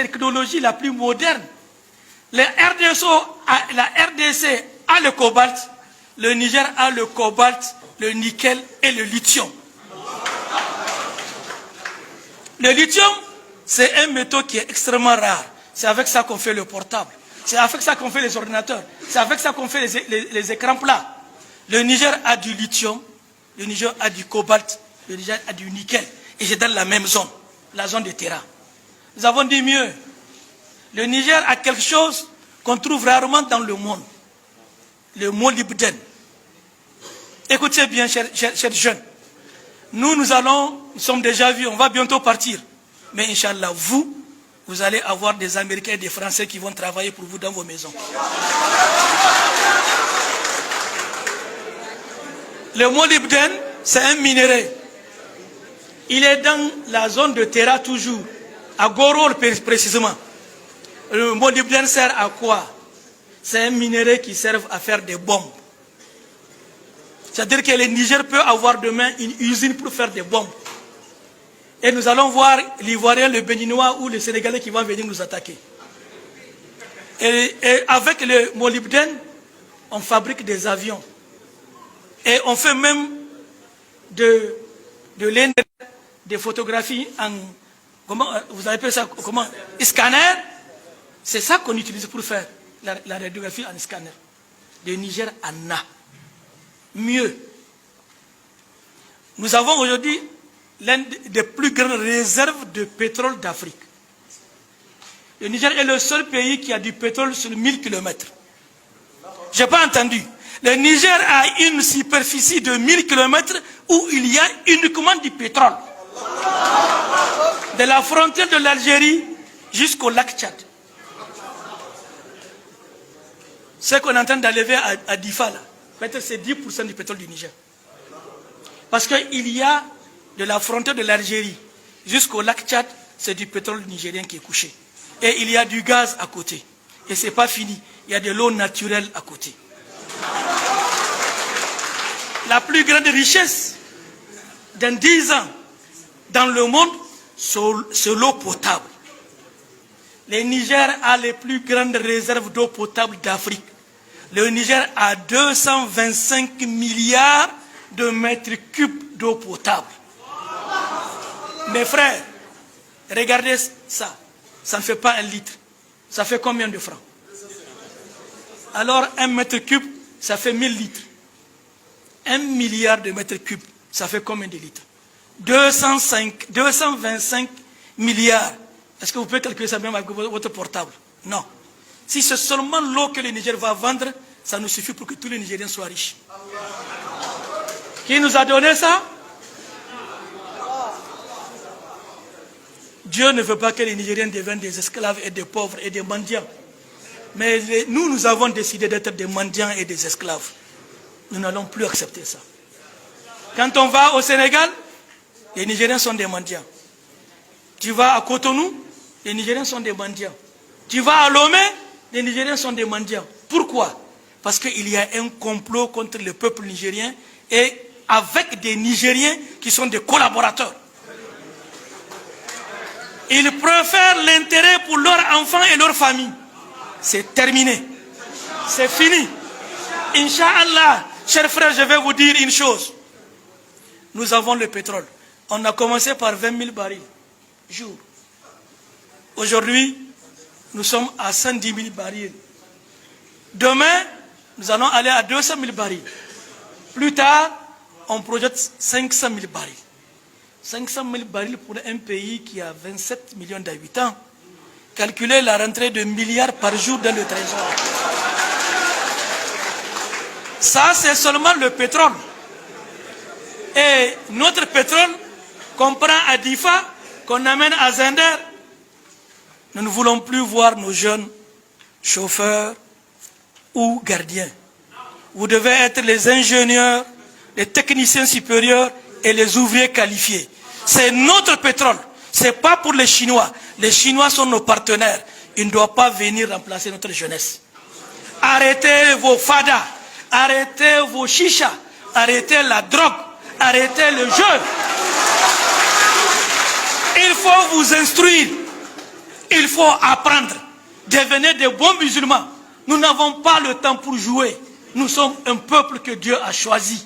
technologie la plus moderne. La RDC a le cobalt, le Niger a le cobalt, le nickel et le lithium. Le lithium, c'est un métaux qui est extrêmement rare. C'est avec ça qu'on fait le portable. C'est avec ça qu'on fait les ordinateurs. C'est avec ça qu'on fait les écrans plats. Le Niger a du lithium, le Niger a du cobalt, le Niger a du nickel. Et c'est dans la même zone, la zone de Terra. Nous avons dit mieux. Le Niger a quelque chose qu'on trouve rarement dans le monde. Le molybdène. Écoutez bien, chers jeunes. Nous sommes déjà vus, on va bientôt partir. Mais Inch'Allah, vous allez avoir des Américains et des Français qui vont travailler pour vous dans vos maisons. Le molybdène, c'est un minerai. Il est dans la zone de Terra toujours, à Goro précisément. Le molybdène sert à quoi? C'est un minerai qui sert à faire des bombes. C'est-à-dire que le Niger peut avoir demain une usine pour faire des bombes. Et nous allons voir l'Ivoirien, le Béninois ou le Sénégalais qui vont venir nous attaquer. Et avec le molybdène, on fabrique des avions. Et on fait même de des photographies en... Comment vous appelez ça? Comment? Scanner. C'est ça qu'on utilise pour faire la radiographie en scanner. Le Niger en a. Mieux. Nous avons aujourd'hui l'une des plus grandes réserves de pétrole d'Afrique. Le Niger est le seul pays qui a du pétrole sur 1000 km. Je n'ai pas entendu. Le Niger a une superficie de 1000 km où il y a uniquement du pétrole. De la frontière de l'Algérie jusqu'au lac Tchad. Ce qu'on est en train d'enlever à Difa, là, peut-être c'est 10% du pétrole du Niger. Parce qu'il y a de la frontière de l'Algérie jusqu'au lac Tchad, c'est du pétrole nigérien qui est couché. Et il y a du gaz à côté. Et ce n'est pas fini. Il y a de l'eau naturelle à côté. La plus grande richesse dans 10 ans dans le monde, c'est l'eau potable. Le Niger a les plus grandes réserves d'eau potable d'Afrique. Le Niger a 225 milliards de mètres cubes d'eau potable. Mes frères, regardez ça. Ça ne fait pas 1 litre. Ça fait combien de francs? Alors 1 mètre cube, ça fait 1000 litres. 1 milliard de mètres cubes, ça fait combien de litres? 225 milliards. Est-ce que vous pouvez calculer ça même avec votre portable? Non. Si c'est seulement l'eau que le Niger va vendre, ça nous suffit pour que tous les Nigériens soient riches. Qui nous a donné ça? Dieu ne veut pas que les Nigériens deviennent des esclaves et des pauvres et des mendiants. Mais nous avons décidé d'être des mendiants et des esclaves. Nous n'allons plus accepter ça. Quand on va au Sénégal, les Nigériens sont des mendiants. Tu vas à Cotonou, les Nigériens sont des mendiants. Tu vas à Lomé, les Nigériens sont des mendiants. Pourquoi? Parce qu'il y a un complot contre le peuple nigérien et avec des Nigériens qui sont des collaborateurs. Ils préfèrent l'intérêt pour leurs enfants et leur famille. C'est terminé. C'est fini. Inch'Allah, chers frères, je vais vous dire une chose. Nous avons le pétrole. On a commencé par 20 000 barils jour. Aujourd'hui, nous sommes à 110 000 barils. Demain, nous allons aller à 200 000 barils. Plus tard, on projette 500 000 barils. 500 000 barils pour un pays qui a 27 millions d'habitants. Calculez la rentrée de milliards par jour dans le trésor. Ça, c'est seulement le pétrole. Et notre pétrole qu'on prend à Difa, qu'on amène à Zender, nous ne voulons plus voir nos jeunes chauffeurs ou gardiens. Vous devez être les ingénieurs, les techniciens supérieurs et les ouvriers qualifiés. C'est notre pétrole. Ce n'est pas pour les Chinois. Les Chinois sont nos partenaires. Ils ne doivent pas venir remplacer notre jeunesse. Arrêtez vos fadas. Arrêtez vos chichas. Arrêtez la drogue. Arrêtez le jeu. Il faut vous instruire. Il faut apprendre, devenir de bons musulmans. Nous n'avons pas le temps pour jouer. Nous sommes un peuple que Dieu a choisi.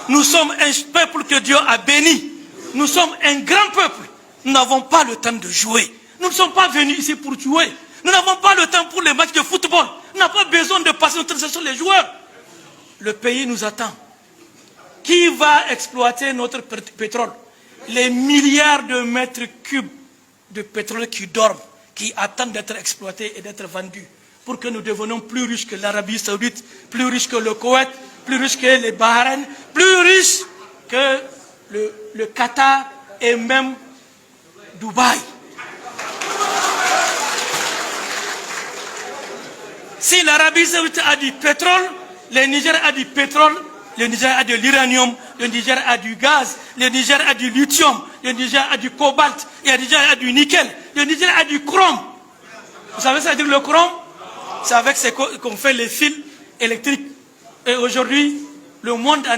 Nous sommes un peuple que Dieu a béni. Nous sommes un grand peuple. Nous n'avons pas le temps de jouer. Nous ne sommes pas venus ici pour jouer. Nous n'avons pas le temps pour les matchs de football. Nous n'avons pas besoin de passer notre temps sur les joueurs. Le pays nous attend. Qui va exploiter notre pétrole? Les milliards de mètres cubes de pétrole qui dorment, qui attendent d'être exploités et d'être vendus, pour que nous devenions plus riches que l'Arabie Saoudite, plus riches que le Koweït, plus riches que les Bahreïn, plus riches que le Qatar et même Dubaï. Si l'Arabie Saoudite a du pétrole, le Niger a du pétrole, le Niger a de l'uranium, le Niger a du gaz, le Niger a du lithium, le Niger a du cobalt, le Niger a du nickel, le Niger a du chrome. Vous savez ça veut dire le chrome? C'est avec ce qu'on fait les fils électriques. Et aujourd'hui, le monde entier